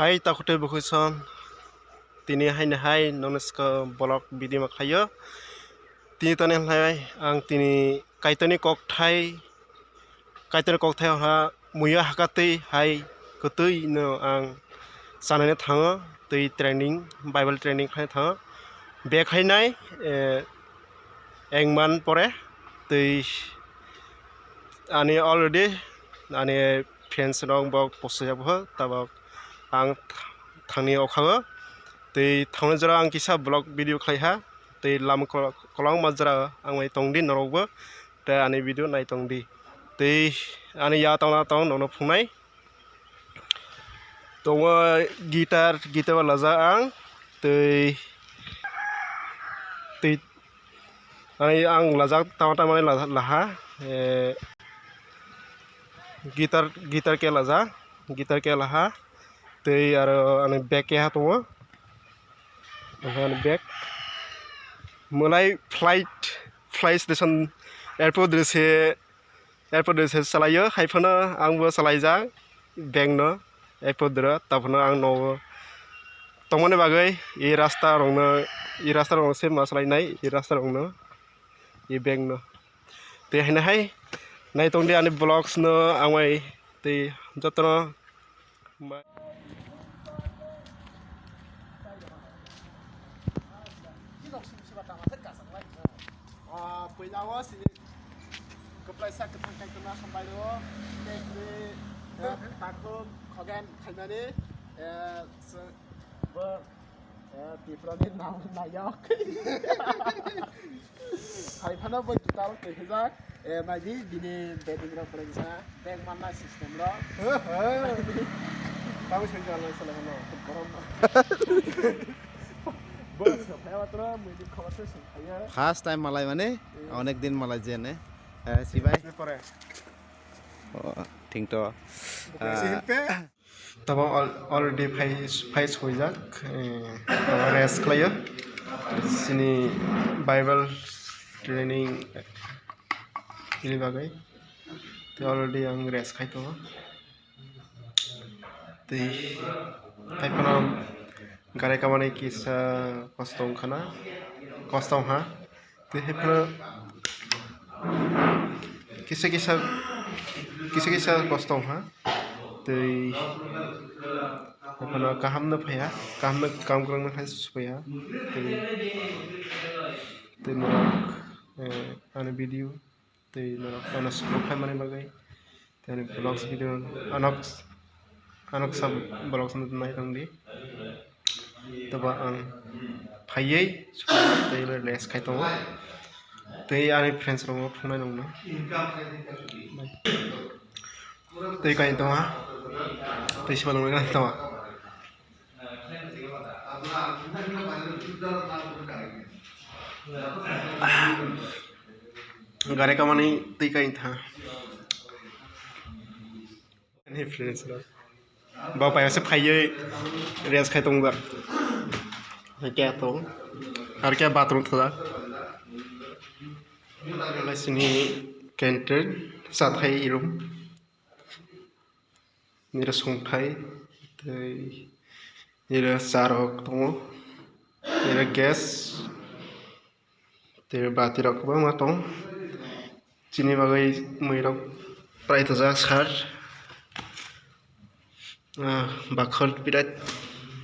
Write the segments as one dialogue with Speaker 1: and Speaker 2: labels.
Speaker 1: Hai takutnya bukusan tini hai noneska bolok bidi makhayo tini tanen hai ang tini Kaitor Ni Kok Thai Kaitor Ni Kok Thai ha muya hakati hai kutui no ang sanane thango tui training Bible Tranig khai thango bek hai nai engman pore tui ani already ani fans rong bok posya bho tabok ang thangni okhago tei thangna jara ang kisa blog video khlaiha tei lam kolong majra ang mai tongdi norokbo tei ani video nai tongdi tei ani ya tongna tong nono phungnai tongo gitar laja ang tei ani ang laja tawata mane laha gitar ke laha tei aro ani back ke ha tongo ani back mulai flight station airport dese salayo haifana angbo salaija bank no airport dra tapno ang no tongmone bagai e rasta rong se masalai nai e rasta rong no e bank no te hina hai nai tongdi ani blogs no angwai te jotno Pelawa si keplaisa ketangkai kena hambai do takut Khagendra ni different nayak hai phana bo gitar ke hija naji bini betting ro prengsa bank manna system ro tahu senjala salah no korom
Speaker 2: First time malai mane onek din malai jene chibai ting to
Speaker 1: tabo already face hojak rest klayo sini Bible training ini bagai te already ang rest khai to te taipana garai kamane kisa kostong ha te hepra kisa kostong ha te hepana kaham na phaya kam krang na khai supaya te norak ani video te norak ana subscribe mane bagai te ani vlogs video Anok sab vlogs nai tangdi taba ang phayei tei les khai tongo tei ani friends rong phungnai nongno tei kai tonga tei sibalong ngai tonga gare kamani tei kai tha ani friends rong bao phải sẽ phải với res khai tông vậy cái tông har cái bathroom thôi là sini canteen sát hay room như là sông thái như là sarok tông như là gas từ bát rọc bang mà tông sini bagai mui rok prai tu jak sar bakal birat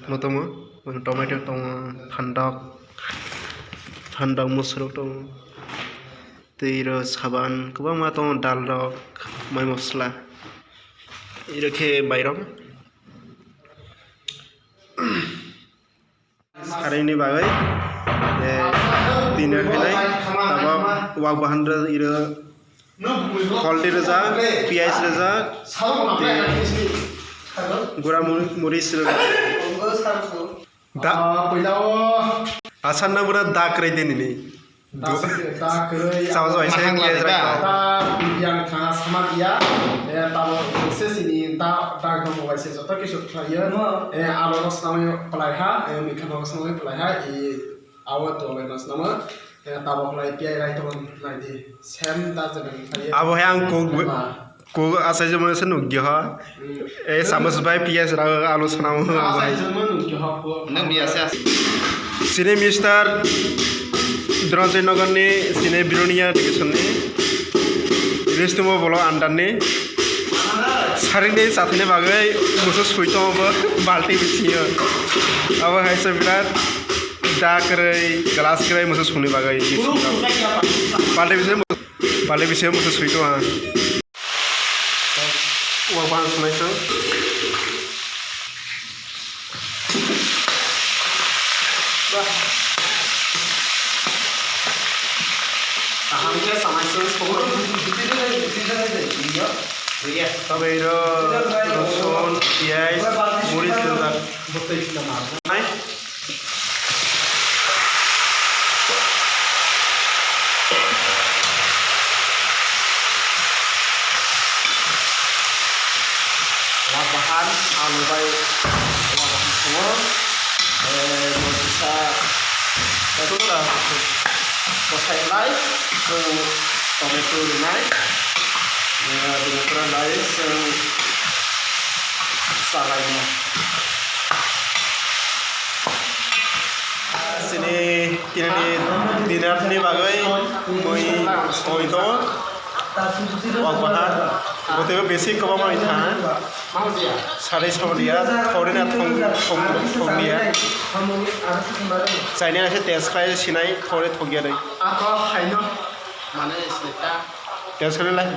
Speaker 1: motomo tomato tong thandok musrok tong teiro saban kubang ma tong dal rok mai mosla iroke bairok sarini bagai tiner helai taba wak bahandra iro koldi reja piais reja gura muris da asan na bura da krai den ni sama so aise ke jra
Speaker 3: yang khana sama dia tahu proses ini da kamu aise joto ke shot ya alol sama pelai ha mikhan sama pelai ha awat to lenas nama tahu pelai pia rai to lai di sem da jaga
Speaker 1: abo yang को आसाय जमो से नुग्यो हा ए सामस bye पियास रा आलु सनाम bye
Speaker 2: नों बियासे
Speaker 1: सिने mister द्रजय नगरनि सिने बिरोनिया डिभिजननि रेस्टुमो बलो आन्दारनि सारिनि जाथायनि बागै मोसो सुइतोबो बाल्टी बिसियो अब हायसे बिराद दाकरै ग्लास करै मोसो सुनि बागै बाल्टी बिसियो मोसो सुइतो आ वाबान सुनायसो
Speaker 3: Hambai samaisung sepuluh.
Speaker 1: Tabai ro rosun, pias, muri sendal. Hai. Bahan hambai wabahan semua. Bisa itu lah. Kokthai lai, tomato lai, dengan lai salainya. Sini dinner ni bagai moi itu, wabahan. Betul basic kau mau itu, sari dia, thorina thong dia. China nasi tes kaya sinai thore thogia deh.
Speaker 3: Aku haino mana istilahnya?
Speaker 1: Tes kali lah.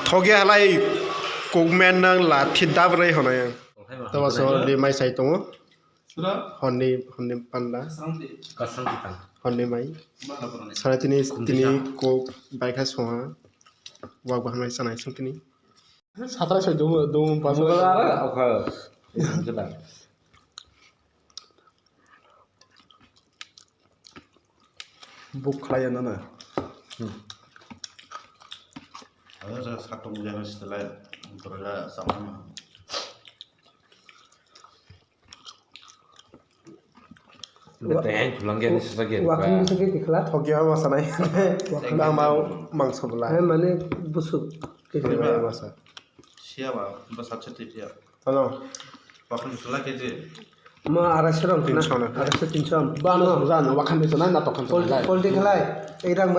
Speaker 1: Thogia halai kugmen nang la tidak berai hona yang. Tahu soal di mai sai tongo. Honni panda. Honni mai. Sarai tini ko baik khas semua. Wak bahan mai sanai sung tini. Satra saya dong pas. Buk kaya nana.
Speaker 2: Ada satu yang setelah berada sama.
Speaker 4: Teh pulang gen sebagian.
Speaker 5: Waktu itu kita
Speaker 1: Thogia apa sanai? Bang mau mangso belah.
Speaker 5: mana busuk.
Speaker 1: Thogia masa.
Speaker 2: Siapa? Besar cetit ya.
Speaker 1: Halo.
Speaker 2: Waktu setelah kerja.
Speaker 5: Ma arah serang,
Speaker 1: Tinsam.
Speaker 5: arah 300.
Speaker 3: Bano, zan, wakan itu nana tokan.
Speaker 5: Politik Khalai, irang